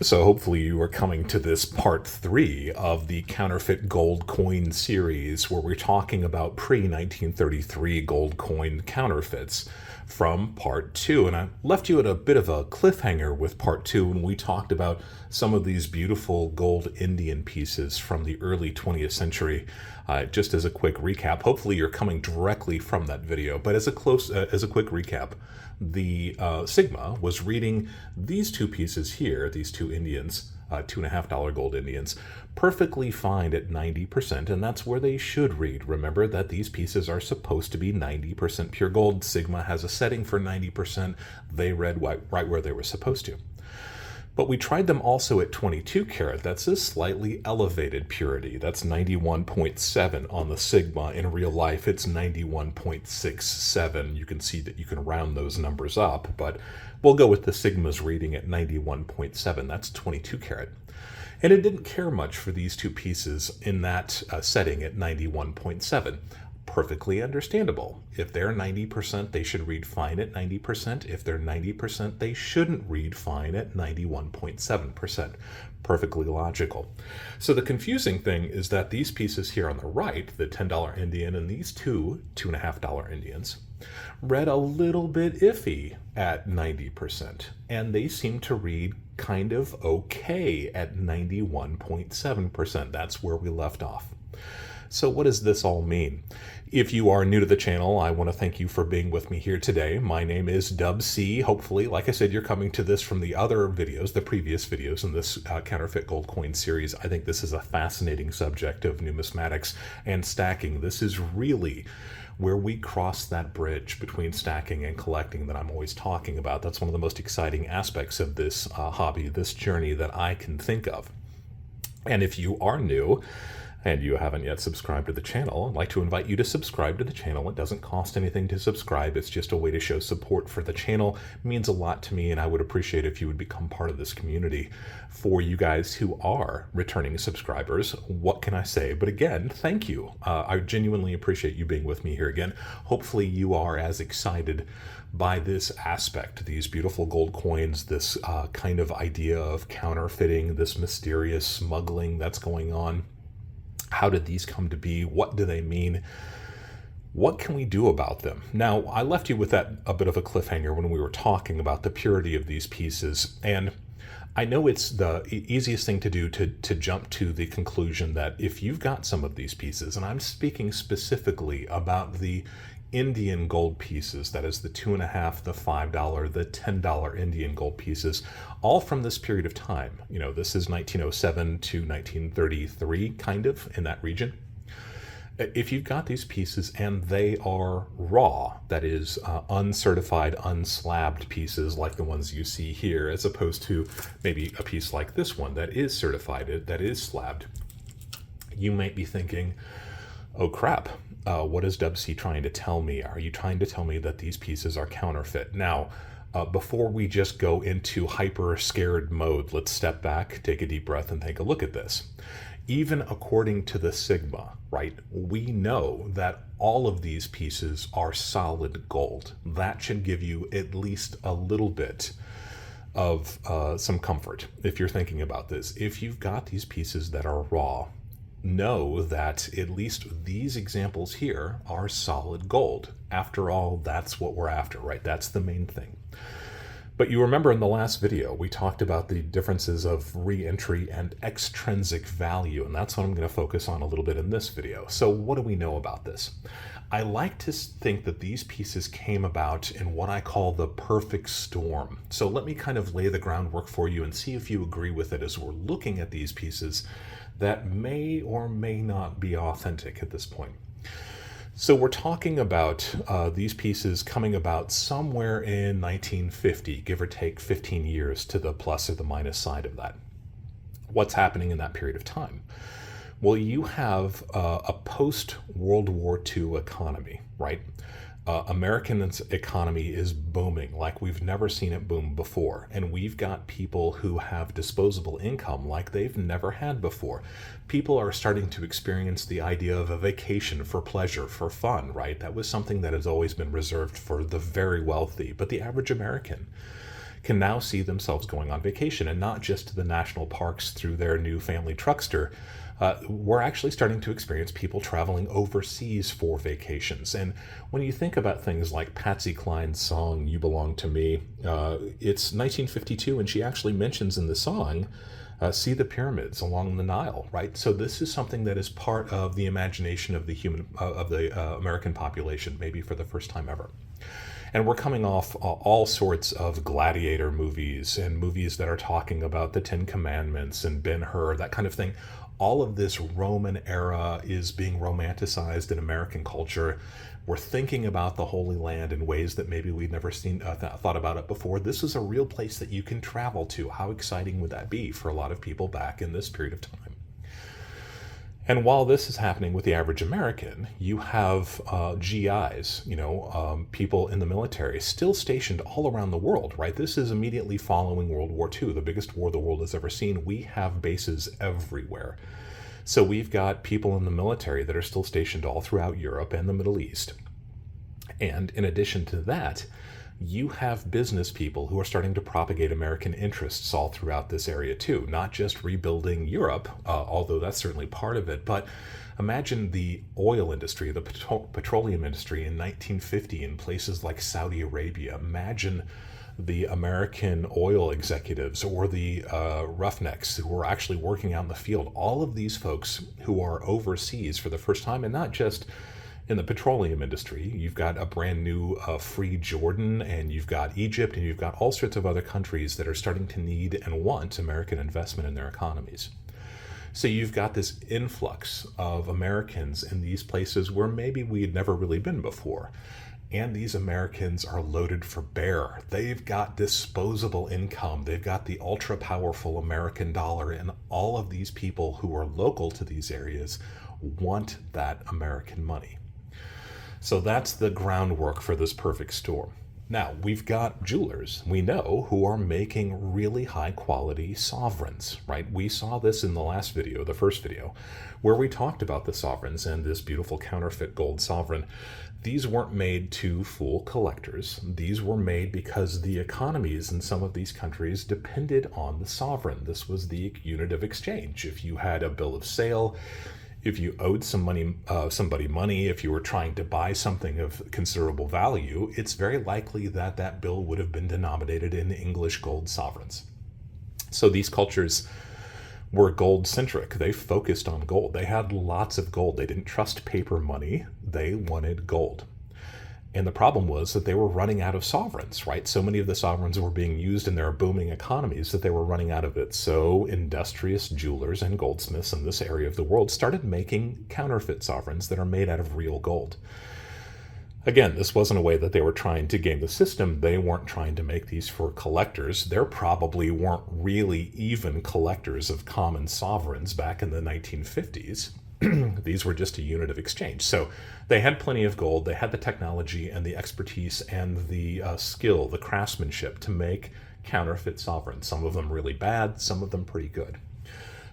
So hopefully you are coming to this part 3 of the counterfeit gold coin series where we're talking about pre-1933 gold coin counterfeits from part 2. And I left you at a bit of a cliffhanger with part 2 when we talked about some of these beautiful gold Indian pieces from the early 20th century. Just as a quick recap, hopefully you're coming directly from that video, but as a quick recap, the Sigma was reading these two pieces here, these two Indians, $2.50 gold Indians, perfectly fine at 90%, and that's where they should read. Remember that these pieces are supposed to be 90% pure gold. Sigma has a setting for 90%. They read right where they were supposed to. But we tried them also at 22 karat. That's a slightly elevated purity. That's 91.7 on the Sigma. In real life, it's 91.67. You can see that you can round those numbers up, but we'll go with the Sigma's reading at 91.7. That's 22 karat. And it didn't care much for these two pieces in that setting at 91.7. Perfectly understandable. If they're 90%, they should read fine at 90%. If they're 90%, they shouldn't read fine at 91.7%. Perfectly logical. So the confusing thing is that these pieces here on the right, the $10 Indian and these two $2.50 Indians, read a little bit iffy at 90%, and they seem to read kind of okay at 91.7%. That's where we left off. So what does this all mean? If you are new to the channel, I want to thank you for being with me here today. My name is Dub C. Hopefully, like I said, you're coming to this from the other videos, the previous videos in this counterfeit gold coin series. I think this is a fascinating subject of numismatics and stacking. This is really where we cross that bridge between stacking and collecting that I'm always talking about. That's one of the most exciting aspects of this hobby, this journey that I can think of. And if you are new, and you haven't yet subscribed to the channel, I'd like to invite you to subscribe to the channel. It doesn't cost anything to subscribe. It's just a way to show support for the channel. It means a lot to me, and I would appreciate if you would become part of this community. For you guys who are returning subscribers, what can I say? But again, thank you. I genuinely appreciate you being with me here again. Hopefully you are as excited by this aspect, these beautiful gold coins, this kind of idea of counterfeiting, this mysterious smuggling that's going on. How did these come to be? What do they mean? What can we do about them? Now, I left you with that a bit of a cliffhanger when we were talking about the purity of these pieces, and I know it's the easiest thing to do to jump to the conclusion that if you've got some of these pieces, and I'm speaking specifically about the Indian gold pieces, that is the $2.50, the $5, the $10 Indian gold pieces, all from this period of time. You know, this is 1907 to 1933, kind of, in that region. If you've got these pieces and they are raw, that is uncertified, unslabbed pieces like the ones you see here, as opposed to maybe a piece like this one that is certified, that is slabbed, you might be thinking, oh crap, what is Dub C trying to tell me? Are you trying to tell me that these pieces are counterfeit? Now, before we just go into hyper scared mode, let's step back, take a deep breath, and take a look at this. Even according to the Sigma, right, we know that all of these pieces are solid gold. That should give you at least a little bit of some comfort if you're thinking about this. If you've got these pieces that are raw, know that at least these examples here are solid gold. After all, that's what we're after, right? That's the main thing. But you remember in the last video, we talked about the differences of re-entry and extrinsic value, and that's what I'm going to focus on a little bit in this video. So what do we know about this? I like to think that these pieces came about in what I call the perfect storm. So let me kind of lay the groundwork for you and see if you agree with it as we're looking at these pieces that may or may not be authentic at this point. So we're talking about these pieces coming about somewhere in 1950, give or take 15 years to the plus or the minus side of that. What's happening in that period of time? Well, you have a post-World War II economy, right? American's economy is booming like we've never seen it boom before. And we've got people who have disposable income like they've never had before. People are starting to experience the idea of a vacation for pleasure, for fun, right? That was something that has always been reserved for the very wealthy. But the average American can now see themselves going on vacation, and not just to the national parks through their new family truckster. We're actually starting to experience people traveling overseas for vacations. And when you think about things like Patsy Cline's song, You Belong to Me, it's 1952, and she actually mentions in the song, see the pyramids along the Nile, right? So this is something that is part of the imagination of the American population, maybe for the first time ever. And we're coming off all sorts of gladiator movies and movies that are talking about the Ten Commandments and Ben-Hur, that kind of thing. All of this Roman era is being romanticized in American culture. We're thinking about the Holy Land in ways that maybe we'd never thought about it before. This is a real place that you can travel to. How exciting would that be for a lot of people back in this period of time? And while this is happening with the average American, you have GIs, people in the military still stationed all around the world, right? This is immediately following World War II, the biggest war the world has ever seen. We have bases everywhere. So we've got people in the military that are still stationed all throughout Europe and the Middle East. And in addition to that, you have business people who are starting to propagate American interests all throughout this area too, not just rebuilding Europe, although that's certainly part of it, but imagine the oil industry, the petroleum industry in 1950 in places like Saudi Arabia. Imagine the American oil executives or the roughnecks who are actually working out in the field. All of these folks who are overseas for the first time, and not just in the petroleum industry. You've got a brand new free Jordan, and you've got Egypt, and you've got all sorts of other countries that are starting to need and want American investment in their economies. So you've got this influx of Americans in these places where maybe we had never really been before. And these Americans are loaded for bear. They've got disposable income. They've got the ultra powerful American dollar, and all of these people who are local to these areas want that American money. So that's the groundwork for this perfect storm. Now, we've got jewelers, we know, who are making really high quality sovereigns, right? We saw this in the last video, the first video, where we talked about the sovereigns and this beautiful counterfeit gold sovereign. These weren't made to fool collectors. These were made because the economies in some of these countries depended on the sovereign. This was the unit of exchange. If you had a bill of sale, if you owed somebody money, if you were trying to buy something of considerable value, it's very likely that that bill would have been denominated in English gold sovereigns. So these cultures were gold-centric. They focused on gold. They had lots of gold. They didn't trust paper money. They wanted gold. And the problem was that they were running out of sovereigns, right? So many of the sovereigns were being used in their booming economies that they were running out of it. So industrious jewelers and goldsmiths in this area of the world started making counterfeit sovereigns that are made out of real gold. Again, this wasn't a way that they were trying to game the system. They weren't trying to make these for collectors. There probably weren't really even collectors of common sovereigns back in the 1950s. These were just a unit of exchange. So they had plenty of gold. They had the technology and the expertise and the skill, the craftsmanship to make counterfeit sovereigns. Some of them really bad, some of them pretty good.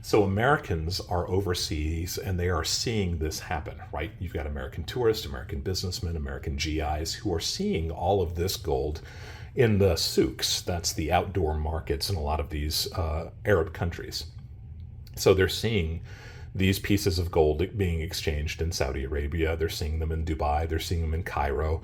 So Americans are overseas and they are seeing this happen, right? You've got American tourists, American businessmen, American GIs who are seeing all of this gold in the souks. That's the outdoor markets in a lot of these Arab countries. So they're seeing these pieces of gold being exchanged in Saudi Arabia. They're seeing them in Dubai. They're seeing them in Cairo.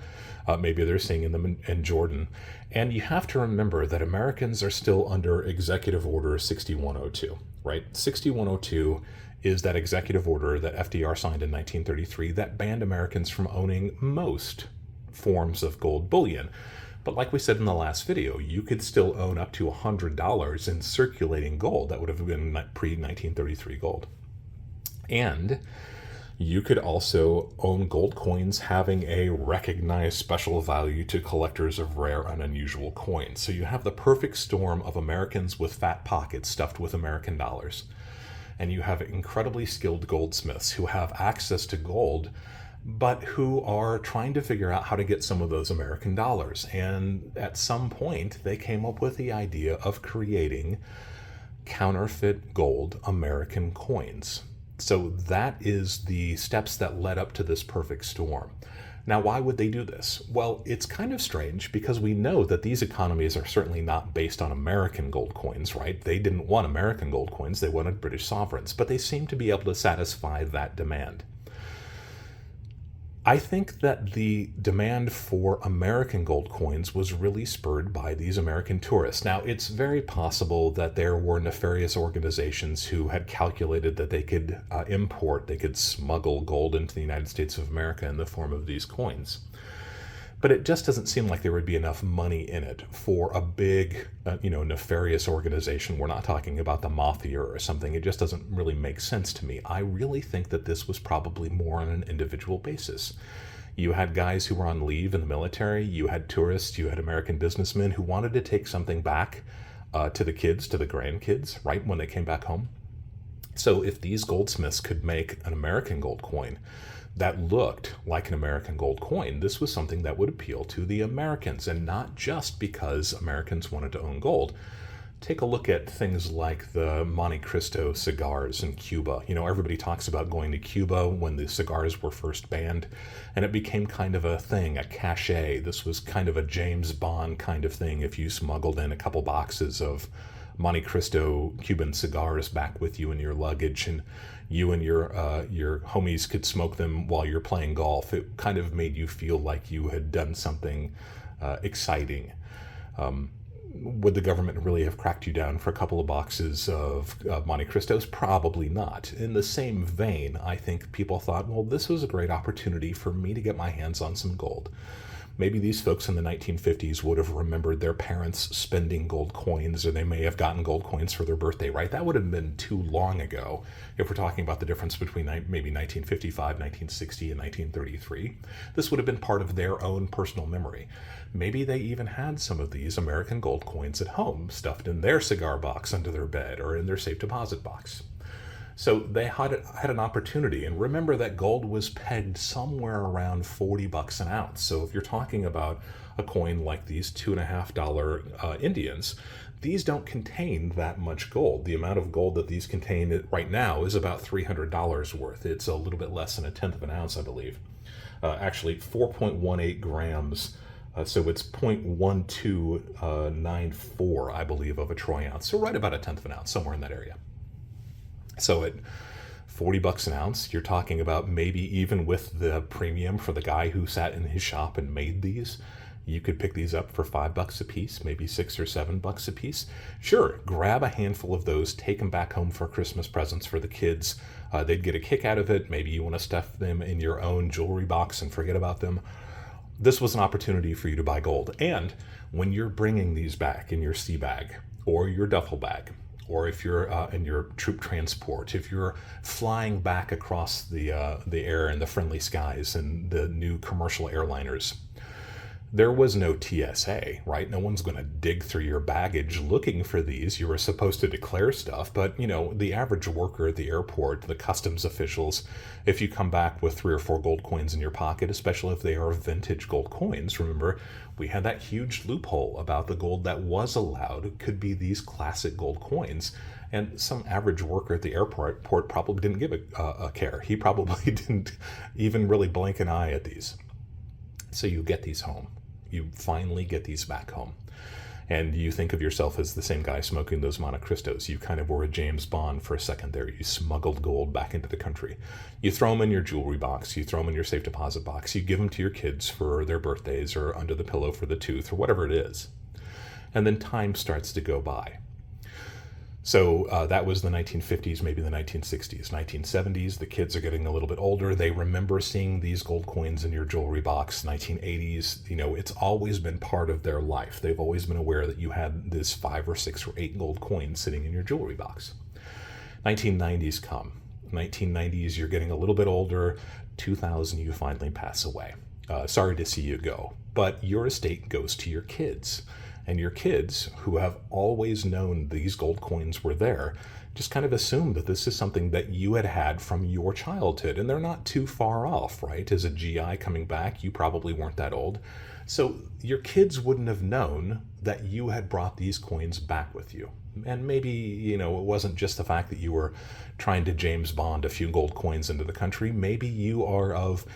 Maybe they're seeing them in Jordan. And you have to remember that Americans are still under Executive Order 6102, right? 6102 is that executive order that FDR signed in 1933 that banned Americans from owning most forms of gold bullion. But like we said in the last video, you could still own up to $100 in circulating gold. That would have been pre-1933 gold. And you could also own gold coins having a recognized special value to collectors of rare and unusual coins. So you have the perfect storm of Americans with fat pockets stuffed with American dollars. And you have incredibly skilled goldsmiths who have access to gold, but who are trying to figure out how to get some of those American dollars. And at some point, they came up with the idea of creating counterfeit gold American coins. So that is the steps that led up to this perfect storm. Now, why would they do this? Well, it's kind of strange because we know that these economies are certainly not based on American gold coins, right? They didn't want American gold coins, they wanted British sovereigns, but they seem to be able to satisfy that demand. I think that the demand for American gold coins was really spurred by these American tourists. Now, it's very possible that there were nefarious organizations who had calculated that they could they could smuggle gold into the United States of America in the form of these coins. But it just doesn't seem like there would be enough money in it for a big, nefarious organization. We're not talking about the mafia or something. It just doesn't really make sense to me. I really think that this was probably more on an individual basis. You had guys who were on leave in the military. You had tourists. You had American businessmen who wanted to take something back to the kids, to the grandkids, right, when they came back home. So if these goldsmiths could make an American gold coin that looked like an American gold coin, this was something that would appeal to the Americans, and not just because Americans wanted to own gold. Take a look at things like the Monte Cristo cigars in Cuba. Everybody talks about going to Cuba when the cigars were first banned, and it became kind of a thing, a cachet. This was kind of a James Bond kind of thing if you smuggled in a couple boxes of Monte Cristo Cuban cigars back with you in your luggage, and you and your homies could smoke them while you're playing golf. It kind of made you feel like you had done something exciting. Would the government really have cracked you down for a couple of boxes of Monte Cristos? Probably not. In the same vein, I think people thought, well, this was a great opportunity for me to get my hands on some gold. Maybe these folks in the 1950s would have remembered their parents spending gold coins, or they may have gotten gold coins for their birthday, right? That would have been too long ago if we're talking about the difference between maybe 1955, 1960, and 1933. This would have been part of their own personal memory. Maybe they even had some of these American gold coins at home, stuffed in their cigar box under their bed or in their safe deposit box. So they had an opportunity, and remember that gold was pegged somewhere around $40 an ounce. So if you're talking about a coin like these $2.50 Indians, these don't contain that much gold. The amount of gold that these contain right now is about $300 worth. It's a little bit less than a tenth of an ounce, I believe. Actually, 4.18 grams. So it's 0.1294, I believe, of a troy ounce. So right about a tenth of an ounce, somewhere in that area. So at $40 an ounce, you're talking about maybe even with the premium for the guy who sat in his shop and made these, you could pick these up for $5 a piece, maybe $6 or $7 a piece. Sure, grab a handful of those, take them back home for Christmas presents for the kids. They'd get a kick out of it. Maybe you want to stuff them in your own jewelry box and forget about them. This was an opportunity for you to buy gold. And when you're bringing these back in your sea bag or your duffel bag, or if you're in your troop transport, if you're flying back across the air in the friendly skies and the new commercial airliners, there was no TSA, right? No one's going to dig through your baggage looking for these. You were supposed to declare stuff, but the average worker at the airport, the customs officials, if you come back with 3 or 4 gold coins in your pocket, especially if they are vintage gold coins, remember, we had that huge loophole about the gold that was allowed. It could be these classic gold coins. And some average worker at the airport probably didn't give a care. He probably didn't even really blink an eye at these. So you get these home. You finally get these back home. And you think of yourself as the same guy smoking those Monte Cristos. You kind of were a James Bond for a second there. You smuggled gold back into the country. You throw them in your jewelry box. You throw them in your safe deposit box. You give them to your kids for their birthdays or under the pillow for the tooth or whatever it is. And then time starts to go by. So that was the 1950s, maybe the 1960s, 1970s. The kids are getting a little bit older. They remember seeing these gold coins in your jewelry box. 1980s, it's always been part of their life. They've always been aware that you had this 5 or 6 or 8 gold coins sitting in your jewelry box. 1990s come. 1990s, you're getting a little bit older. 2000, you finally pass away. Sorry to see you go. But your estate goes to your kids. And your kids, who have always known these gold coins were there, just kind of assume that this is something that you had from your childhood. And they're not too far off, right? As a GI coming back, you probably weren't that old. So your kids wouldn't have known that you had brought these coins back with you. And maybe, it wasn't just the fact that you were trying to James Bond a few gold coins into the country. Maybe you are of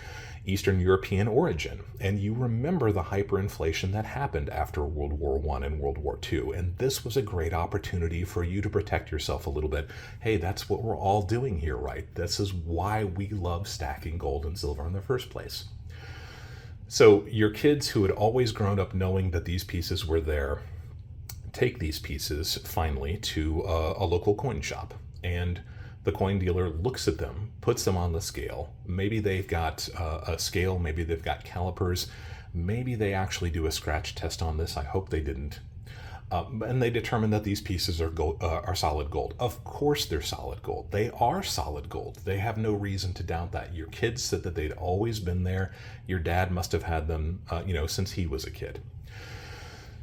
Eastern European origin. And you remember the hyperinflation that happened after World War I and World War II. And this was a great opportunity for you to protect yourself a little bit. Hey, that's what we're all doing here, right? This is why we love stacking gold and silver in the first place. So your kids who had always grown up knowing that these pieces were there, take these pieces finally to a local coin shop, and the coin dealer looks at them, puts them on the scale. Maybe they've got a scale, maybe they've got calipers, maybe they actually do a scratch test on this. I hope they didn't. And they determine that these pieces are solid gold. Of course they're solid gold. They are solid gold. They have no reason to doubt that. Your kids said that they'd always been there. Your dad must have had them, since he was a kid.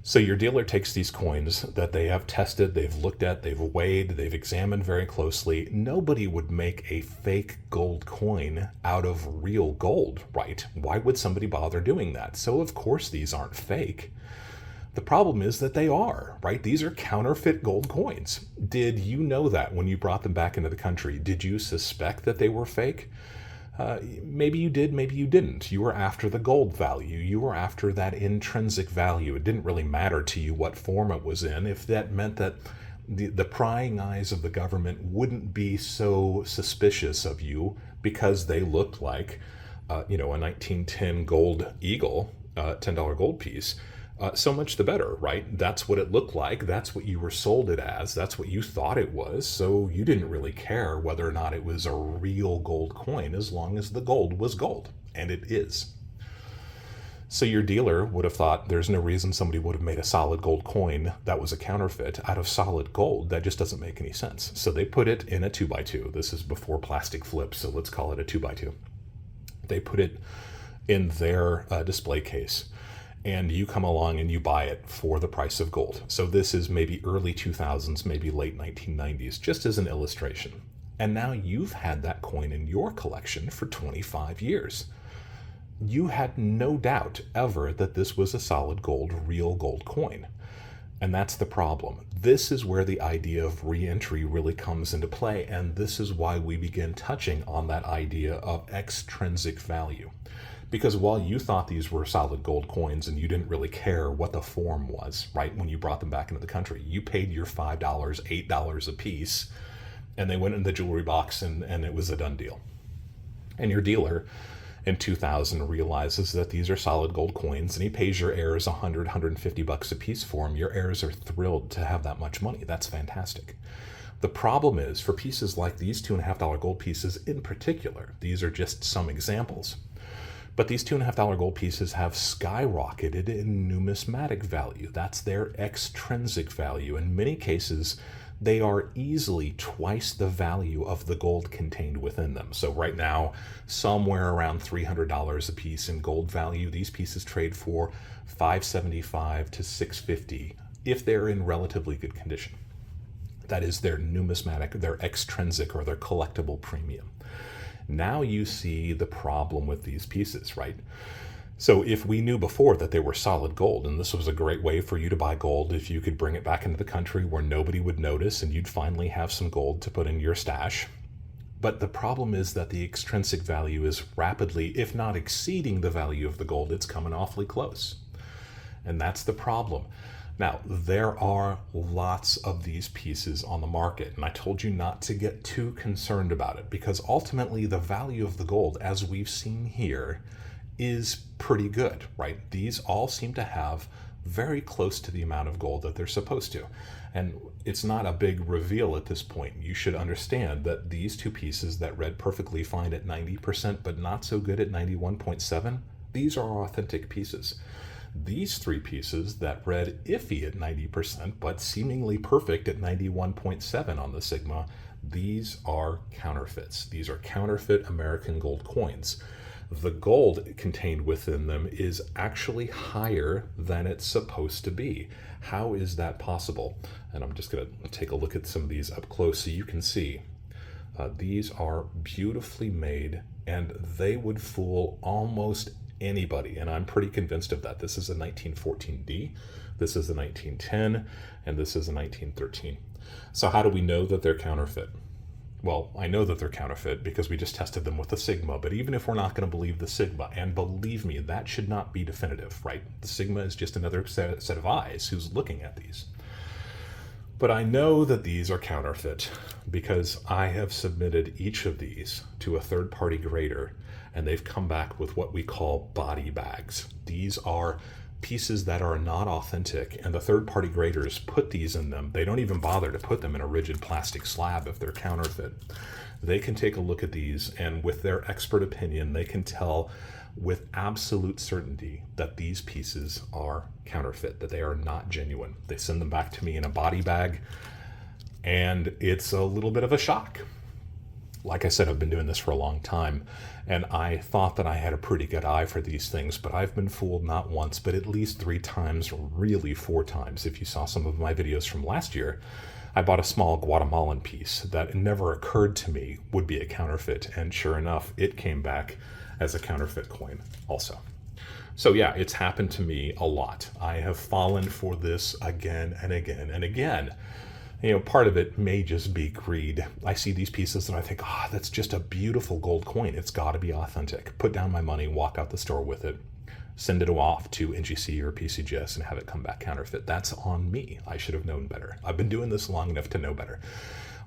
So your dealer takes these coins that they have tested, they've looked at, they've weighed, they've examined very closely. Nobody would make a fake gold coin out of real gold, right? Why would somebody bother doing that? So of course these aren't fake. The problem is that they are, right? These are counterfeit gold coins. Did you know that when you brought them back into the country? Did you suspect that they were fake? Maybe you did, maybe you didn't. You were after the gold value. You were after that intrinsic value. It didn't really matter to you what form it was in. If that meant that the prying eyes of the government wouldn't be so suspicious of you because they looked like, a 1910 gold eagle, $10 gold piece, so much the better, right? That's what it looked like. That's what you were sold it as. That's what you thought it was. So you didn't really care whether or not it was a real gold coin as long as the gold was gold. And it is. So your dealer would have thought there's no reason somebody would have made a solid gold coin that was a counterfeit out of solid gold. That just doesn't make any sense. So they put it in a 2x2. This is before plastic flips, so let's call it a 2x2. They put it in their display case. And you come along and you buy it for the price of gold. So this is maybe early 2000s, maybe late 1990s, just as an illustration. And now you've had that coin in your collection for 25 years. You had no doubt ever that this was a solid gold, real gold coin. And that's the problem. This is where the idea of re-entry really comes into play, and this is why we begin touching on that idea of extrinsic value. Because while you thought these were solid gold coins and you didn't really care what the form was, right, when you brought them back into the country, you paid your $5, $8 a piece, and they went in the jewelry box and it was a done deal. And your dealer in 2000 realizes that these are solid gold coins, and he pays your heirs $100, $150 a piece for them. Your heirs are thrilled to have that much money. That's fantastic. The problem is, for pieces like these $2.50 gold pieces in particular, these are just some examples, but these $2.50 gold pieces have skyrocketed in numismatic value. That's their extrinsic value. In many cases, they are easily twice the value of the gold contained within them. So right now, somewhere around $300 a piece in gold value. These pieces trade for $575 to $650 if they're in relatively good condition. That is their numismatic, their extrinsic, or their collectible premium. Now you see the problem with these pieces, right? So if we knew before that they were solid gold, and this was a great way for you to buy gold if you could bring it back into the country where nobody would notice and you'd finally have some gold to put in your stash. But the problem is that the extrinsic value is rapidly, if not exceeding the value of the gold, it's coming awfully close. And that's the problem. Now, there are lots of these pieces on the market, and I told you not to get too concerned about it because ultimately the value of the gold, as we've seen here, is pretty good, right? These all seem to have very close to the amount of gold that they're supposed to. And it's not a big reveal at this point. You should understand that these two pieces that read perfectly fine at 90% but not so good at 91.7, these are authentic pieces. These three pieces that read iffy at 90% but seemingly perfect at 91.7 on the Sigma, these are counterfeits. These are counterfeit American gold coins. The gold contained within them is actually higher than it's supposed to be. How is that possible? And I'm just going to take a look at some of these up close so you can see. These are beautifully made, and they would fool almost anybody, and I'm pretty convinced of that. This is a 1914D, this is a 1910, and this is a 1913. So how do we know that they're counterfeit? Well, I know that they're counterfeit because we just tested them with the Sigma, but even if we're not going to believe the Sigma, and believe me, that should not be definitive, right? The Sigma is just another set of eyes who's looking at these. But I know that these are counterfeit because I have submitted each of these to a third-party grader, and they've come back with what we call body bags. These are pieces that are not authentic, and the third-party graders put these in them. They don't even bother to put them in a rigid plastic slab if they're counterfeit. They can take a look at these, and with their expert opinion, they can tell with absolute certainty that these pieces are counterfeit, that they are not genuine. They send them back to me in a body bag, and it's a little bit of a shock. Like I said, I've been doing this for a long time, and I thought that I had a pretty good eye for these things, but I've been fooled not once, but at least 3 times, really 4 times. If you saw some of my videos from last year, I bought a small Guatemalan piece that never occurred to me would be a counterfeit, and sure enough, it came back as a counterfeit coin also. So yeah, it's happened to me a lot. I have fallen for this again and again and again. You know, part of it may just be greed. I see these pieces and I think, that's just a beautiful gold coin. It's got to be authentic. Put down my money, walk out the store with it, send it off to NGC or PCGS and have it come back counterfeit. That's on me. I should have known better. I've been doing this long enough to know better.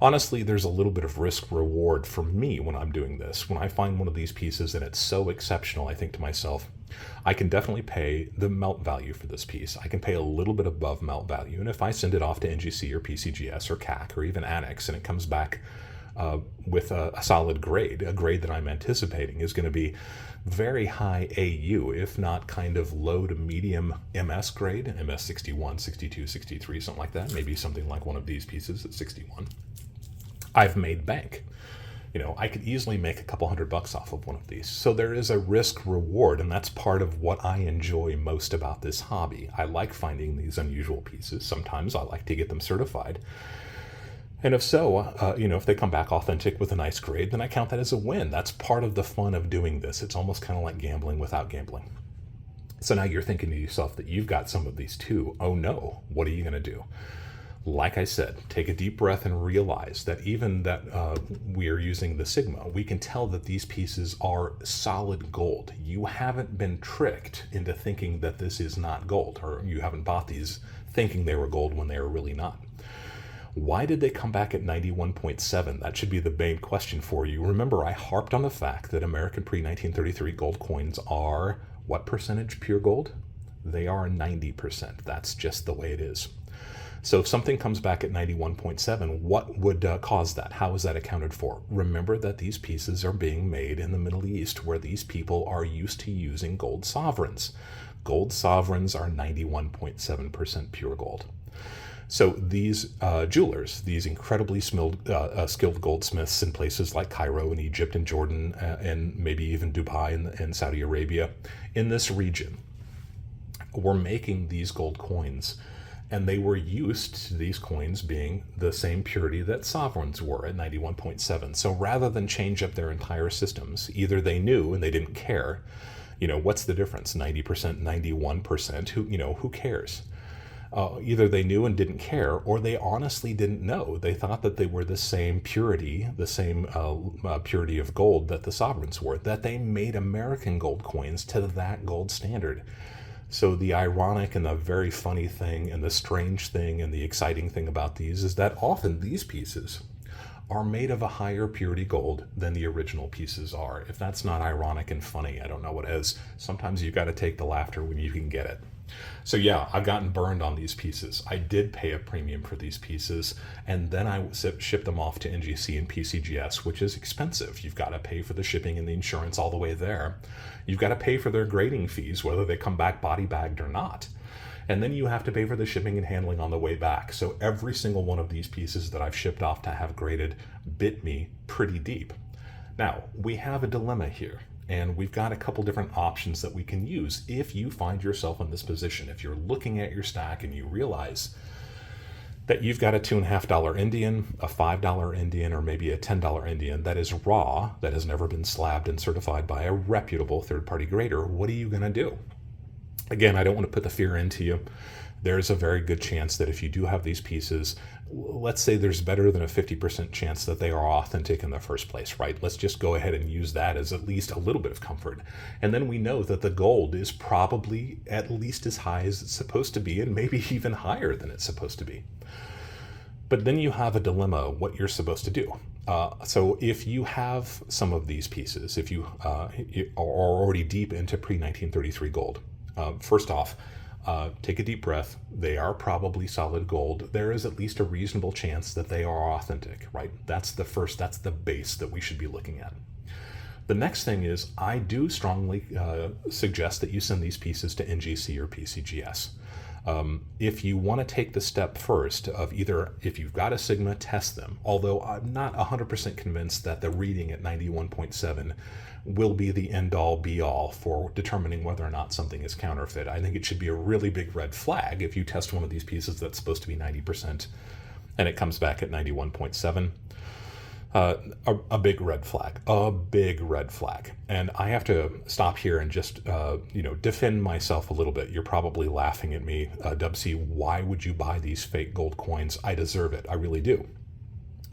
Honestly, there's a little bit of risk reward for me when I'm doing this. When I find one of these pieces and it's so exceptional, I think to myself, I can definitely pay the melt value for this piece. I can pay a little bit above melt value. And if I send it off to NGC or PCGS or CAC or even Annex and it comes back with a solid grade, a grade that I'm anticipating is going to be very high AU, if not kind of low to medium MS grade, MS 61, 62, 63, something like that. Maybe something like one of these pieces at 61. I've made bank. You know, I could easily make a couple $100 off of one of these. So there is a risk reward, and that's part of what I enjoy most about this hobby. I like finding these unusual pieces. Sometimes I like to get them certified. And if so, if they come back authentic with a nice grade, then I count that as a win. That's part of the fun of doing this. It's almost kind of like gambling without gambling. So now you're thinking to yourself that you've got some of these too. Oh no, what are you going to do? Like I said, take a deep breath and realize that even that we are using the Sigma, we can tell that these pieces are solid gold. You haven't been tricked into thinking that this is not gold, or you haven't bought these thinking they were gold when they were really not. Why did they come back at 91.7? That should be the main question for you. Remember, I harped on the fact that American pre-1933 gold coins are what percentage pure gold? They are 90%. That's just the way it is. So if something comes back at 91.7, what would cause that? How is that accounted for? Remember that these pieces are being made in the Middle East, where these people are used to using gold sovereigns. Gold sovereigns are 91.7% pure gold. So these jewelers, these incredibly skilled goldsmiths in places like Cairo and Egypt and Jordan and maybe even Dubai and Saudi Arabia, in this region, were making these gold coins. And they were used to these coins being the same purity that sovereigns were at 91.7. So rather than change up their entire systems, either they knew and they didn't care. What's the difference? 90%, 91%, who cares? Either they knew and didn't care, or they honestly didn't know. They thought that they were the same purity, the same purity of gold that the sovereigns were, that they made American gold coins to that gold standard. So the ironic and the very funny thing and the strange thing and the exciting thing about these is that often these pieces are made of a higher purity gold than the original pieces are. If that's not ironic and funny, I don't know what is. Sometimes you got to take the laughter when you can get it. So yeah, I've gotten burned on these pieces. I did pay a premium for these pieces, and then I shipped them off to NGC and PCGS, which is expensive. You've got to pay for the shipping and the insurance all the way there. You've got to pay for their grading fees, whether they come back body bagged or not. And then you have to pay for the shipping and handling on the way back. So every single one of these pieces that I've shipped off to have graded bit me pretty deep. Now, we have a dilemma here. And we've got a couple different options that we can use if you find yourself in this position. If you're looking at your stack and you realize that you've got a $2.50 Indian, a $5 Indian, or maybe a $10 Indian that is raw, that has never been slabbed and certified by a reputable third-party grader, what are you going to do? Again, I don't want to put the fear into you. There's a very good chance that if you do have these pieces, let's say there's better than a 50% chance that they are authentic in the first place, right? Let's just go ahead and use that as at least a little bit of comfort. And then we know that the gold is probably at least as high as it's supposed to be, and maybe even higher than it's supposed to be. But then you have a dilemma what you're supposed to do. So if you have some of these pieces, if you are already deep into pre-1933 gold, first off, take a deep breath. They are probably solid gold. There is at least a reasonable chance that they are authentic, right? That's the base that we should be looking at. The next thing is, I do strongly suggest that you send these pieces to NGC or PCGS. If you want to take the step first of either, if you've got a sigma, test them, although I'm not 100% convinced that the reading at 91.7 will be the end-all be-all for determining whether or not something is counterfeit. I think it should be a really big red flag if you test one of these pieces that's supposed to be 90% and it comes back at 91.7. A big red flag. And I have to stop here and just, defend myself a little bit. You're probably laughing at me, Dubsy. Why would you buy these fake gold coins? I deserve it. I really do.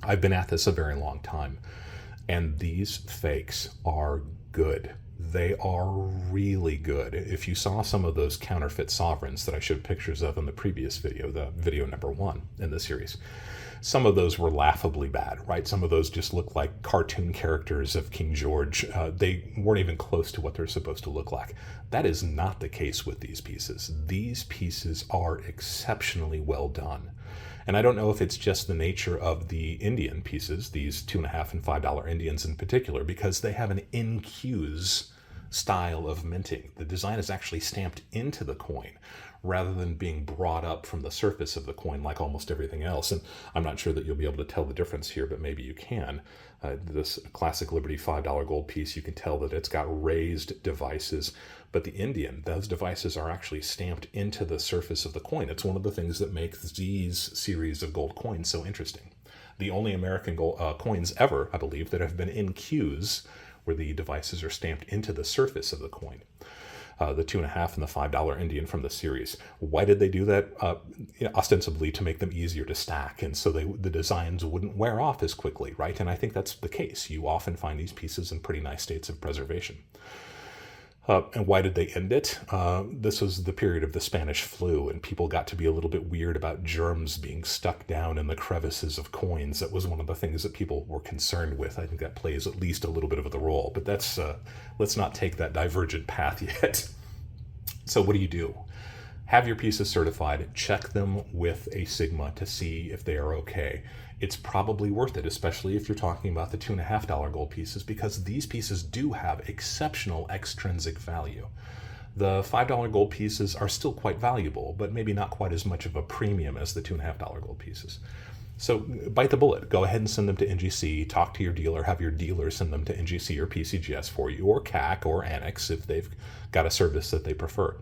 I've been at this a very long time. And these fakes are good. They are really good. If you saw some of those counterfeit sovereigns that I showed pictures of in the previous video, the video number 1 in the series, some of those were laughably bad, right? Some of those just looked like cartoon characters of King George. They weren't even close to what they're supposed to look like. That is not the case with these pieces. These pieces are exceptionally well done. And I don't know if it's just the nature of the Indian pieces, these $2.50 and $5 Indians in particular, because they have an in-cues style of minting. The design is actually stamped into the coin rather than being brought up from the surface of the coin like almost everything else. And I'm not sure that you'll be able to tell the difference here, but maybe you can. This classic Liberty $5 gold piece, you can tell that it's got raised devices, but the Indian, those devices are actually stamped into the surface of the coin. It's one of the things that makes these series of gold coins so interesting. The only American gold coins ever, I believe, that have been in cues where the devices are stamped into the surface of the coin. The $2.50 and the $5 Indian from the series. Why did they do that? Ostensibly to make them easier to stack, and so the designs wouldn't wear off as quickly, right? And I think that's the case. You often find these pieces in pretty nice states of preservation. And why did they end it? This was the period of the Spanish flu, and people got to be a little bit weird about germs being stuck down in the crevices of coins. That was one of the things that people were concerned with. I think that plays at least a little bit of the role, but that's let's not take that divergent path yet. So what do? Have your pieces certified, check them with a sigma to see if they are okay. It's probably worth it, especially if you're talking about the $2.50 gold pieces, because these pieces do have exceptional extrinsic value. The $5 gold pieces are still quite valuable, but maybe not quite as much of a premium as the $2.50 gold pieces. So bite the bullet. Go ahead and send them to NGC, talk to your dealer, have your dealer send them to NGC or PCGS for you, or CAC or Annex if they've got a service that they prefer.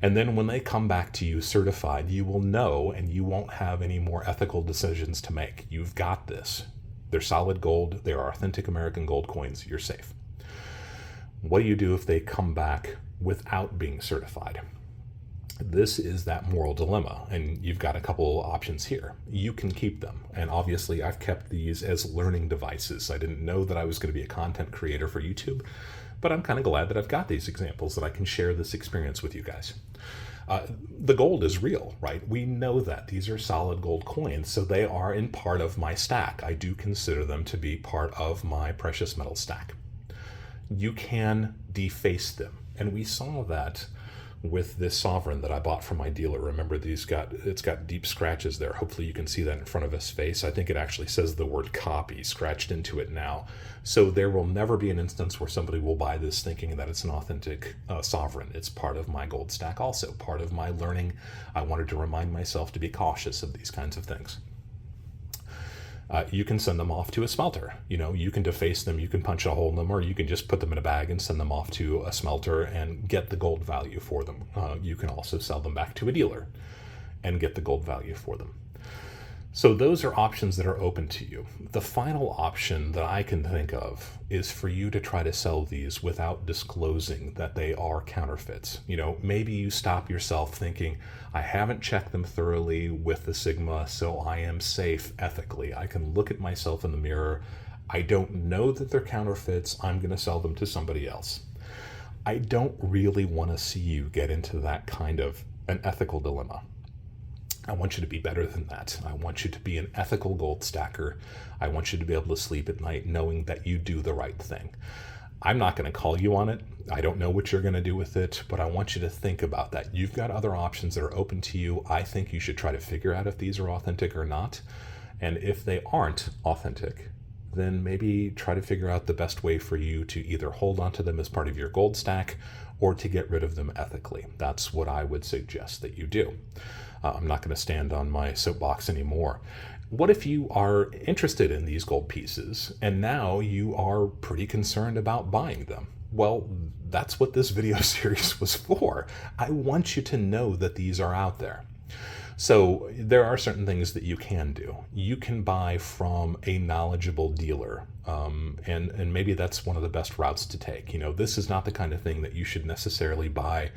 And then when they come back to you certified, you will know, and you won't have any more ethical decisions to make. You've got this. They're solid gold. They are authentic American gold coins. You're safe. What do you do if they come back without being certified? This is that moral dilemma, and you've got a couple options here. You can keep them, and obviously I've kept these as learning devices. I didn't know that I was going to be a content creator for YouTube, but I'm kind of glad that I've got these examples that I can share this experience with you guys. The gold is real, right? We know that. These are solid gold coins, so they are in part of my stack. I do consider them to be part of my precious metal stack. You can deface them, and we saw that with this sovereign that I bought from my dealer. Remember, it's got deep scratches there. Hopefully you can see that in front of his face. I think it actually says the word copy scratched into it now. So there will never be an instance where somebody will buy this thinking that it's an authentic sovereign. It's part of my gold stack also, part of my learning. I wanted to remind myself to be cautious of these kinds of things. You can send them off to a smelter. You can deface them, you can punch a hole in them, or you can just put them in a bag and send them off to a smelter and get the gold value for them. You can also sell them back to a dealer and get the gold value for them. So those are options that are open to you. The final option that I can think of is for you to try to sell these without disclosing that they are counterfeits. Maybe you stop yourself thinking, I haven't checked them thoroughly with the Sigma, so I am safe ethically. I can look at myself in the mirror. I don't know that they're counterfeits. I'm going to sell them to somebody else. I don't really want to see you get into that kind of an ethical dilemma. I want you to be better than that. I want you to be an ethical gold stacker. I want you to be able to sleep at night knowing that you do the right thing. I'm not going to call you on it. I don't know what you're going to do with it, but I want you to think about that. You've got other options that are open to you. I think you should try to figure out if these are authentic or not. And if they aren't authentic, then maybe try to figure out the best way for you to either hold onto them as part of your gold stack or to get rid of them ethically. That's what I would suggest that you do. I'm not going to stand on my soapbox anymore. What if you are interested in these gold pieces and now you are pretty concerned about buying them? Well, that's what this video series was for. I want you to know that these are out there. So there are certain things that you can do. You can buy from a knowledgeable dealer, and maybe that's one of the best routes to take. This is not the kind of thing that you should necessarily buy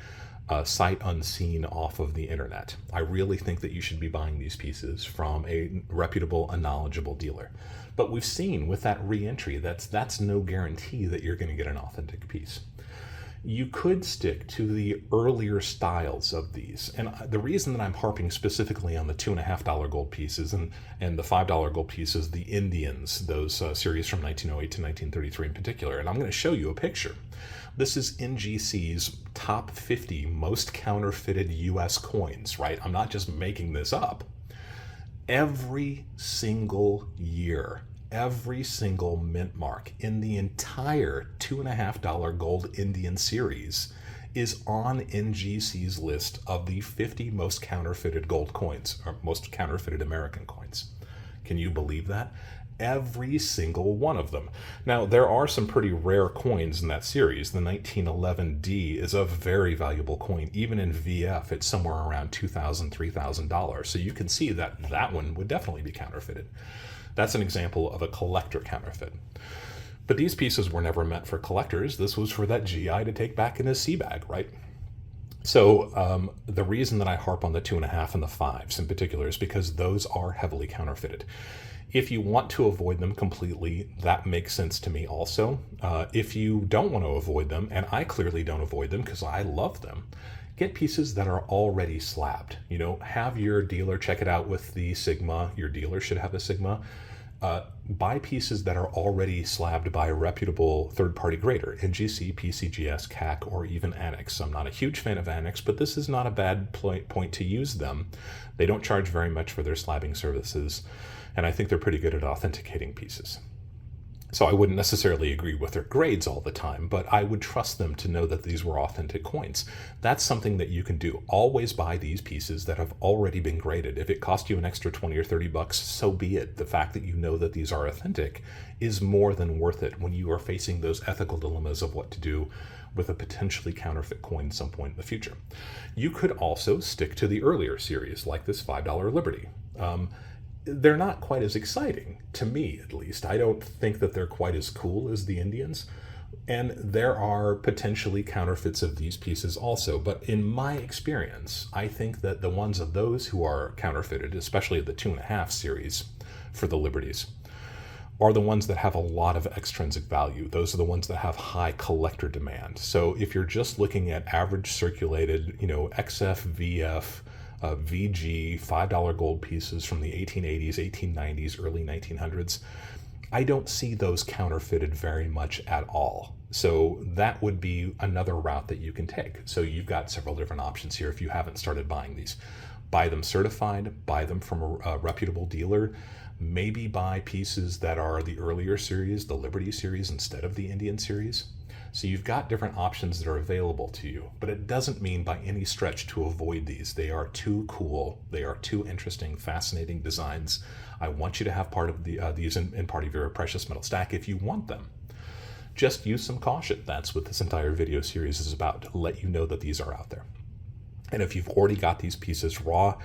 sight unseen off of the internet. I really think that you should be buying these pieces from a reputable, a knowledgeable dealer. But we've seen with that re-entry, that's no guarantee that you're going to get an authentic piece. You could stick to the earlier styles of these. And the reason that I'm harping specifically on the $2.50 gold pieces and the $5 gold pieces, the Indians, those series from 1908 to 1933 in particular, and I'm going to show you a picture. This is NGC's top 50 most counterfeited US coins, right? I'm not just making this up. Every single year, every single mint mark in the entire $2.50 gold Indian series is on NGC's list of the 50 most counterfeited gold coins, or most counterfeited American coins. Can you believe that? Every single one of them. Now, there are some pretty rare coins in that series. The 1911D is a very valuable coin. Even in VF, it's somewhere around $2,000, $3,000. So you can see that that one would definitely be counterfeited. That's an example of a collector counterfeit. But these pieces were never meant for collectors. This was for that GI to take back in his sea bag, right? So the reason that I harp on the 2.5 and the 5s in particular is because those are heavily counterfeited. If you want to avoid them completely, that makes sense to me also. If you don't want to avoid them, and I clearly don't avoid them because I love them, get pieces that are already slabbed. Have your dealer check it out with the Sigma. Your dealer should have a Sigma. Buy pieces that are already slabbed by a reputable third-party grader, NGC, PCGS, CAC, or even Annex. I'm not a huge fan of Annex, but this is not a bad point to use them. They don't charge very much for their slabbing services, and I think they're pretty good at authenticating pieces. So I wouldn't necessarily agree with their grades all the time, but I would trust them to know that these were authentic coins. That's something that you can do. Always buy these pieces that have already been graded. If it cost you an extra 20 or 30 bucks, so be it. The fact that you know that these are authentic is more than worth it when you are facing those ethical dilemmas of what to do with a potentially counterfeit coin at some point in the future. You could also stick to the earlier series, like this $5 Liberty. They're not quite as exciting, to me at least. I don't think that they're quite as cool as the Indians. And there are potentially counterfeits of these pieces also. But in my experience, I think that the ones of those who are counterfeited, especially the 2.5 series for the Liberties, are the ones that have a lot of extrinsic value. Those are the ones that have high collector demand. So if you're just looking at average circulated, XF, VF, VG, $5 gold pieces from the 1880s, 1890s, early 1900s, I don't see those counterfeited very much at all. So that would be another route that you can take. So you've got several different options here if you haven't started buying these. Buy them certified, buy them from a reputable dealer, maybe buy pieces that are the earlier series, the Liberty series, instead of the Indian series. So you've got different options that are available to you, but it doesn't mean by any stretch to avoid these. They are too cool. They are too interesting, fascinating designs. I want you to have part of these in part of your precious metal stack if you want them. Just use some caution. That's what this entire video series is about, to let you know that these are out there. And if you've already got these pieces raw,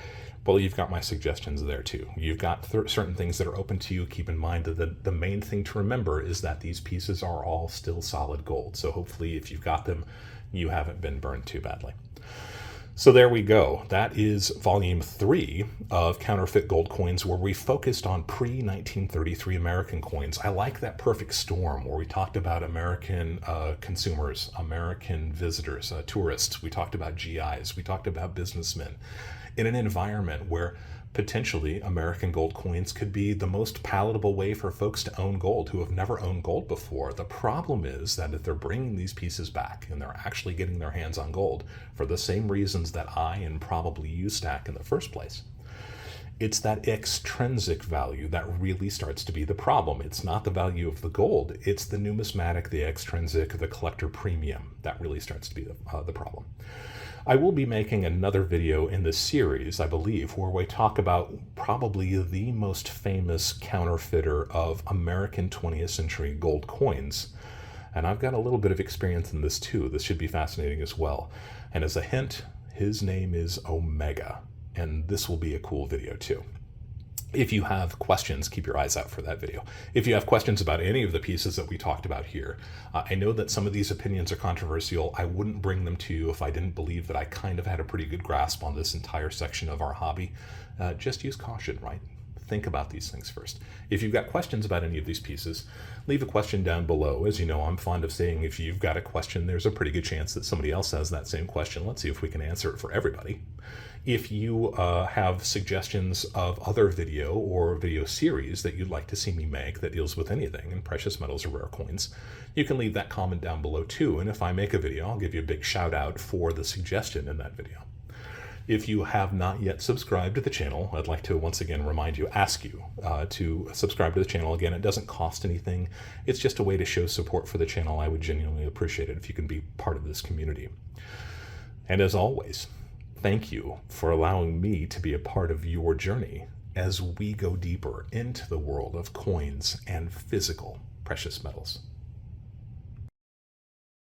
Well, you've got my suggestions there too. You've got certain things that are open to you. Keep in mind that the main thing to remember is that these pieces are all still solid gold. So hopefully if you've got them, you haven't been burned too badly. So there we go. That is volume 3 of Counterfeit Gold Coins, where we focused on pre-1933 American coins. I like that perfect storm where we talked about American consumers, American visitors, tourists. We talked about GIs. We talked about businessmen in an environment where potentially American gold coins could be the most palatable way for folks to own gold who have never owned gold before. The problem is that if they're bringing these pieces back and they're actually getting their hands on gold for the same reasons that I and probably you stack in the first place, it's that extrinsic value that really starts to be the problem. It's not the value of the gold, it's the numismatic, the extrinsic, the collector premium that really starts to be the problem. I will be making another video in this series, I believe, where we talk about probably the most famous counterfeiter of American 20th century gold coins. And I've got a little bit of experience in this too. This should be fascinating as well. And as a hint, his name is Omega. And this will be a cool video too. If you have questions, keep your eyes out for that video. If you have questions about any of the pieces that we talked about here, I know that some of these opinions are controversial. I wouldn't bring them to you if I didn't believe that I kind of had a pretty good grasp on this entire section of our hobby. Just use caution, right? Think about these things first. If you've got questions about any of these pieces, leave a question down below. As you know, I'm fond of saying if you've got a question, there's a pretty good chance that somebody else has that same question. Let's see if we can answer it for everybody. If you have suggestions of other video or video series that you'd like to see me make that deals with anything in precious metals or rare coins, you can leave that comment down below too. And if I make a video, I'll give you a big shout out for the suggestion in that video. If you have not yet subscribed to the channel, I'd like to once again ask you to subscribe to the channel. Again, it doesn't cost anything. It's just a way to show support for the channel. I would genuinely appreciate it if you can be part of this community. And as always, thank you for allowing me to be a part of your journey as we go deeper into the world of coins and physical precious metals.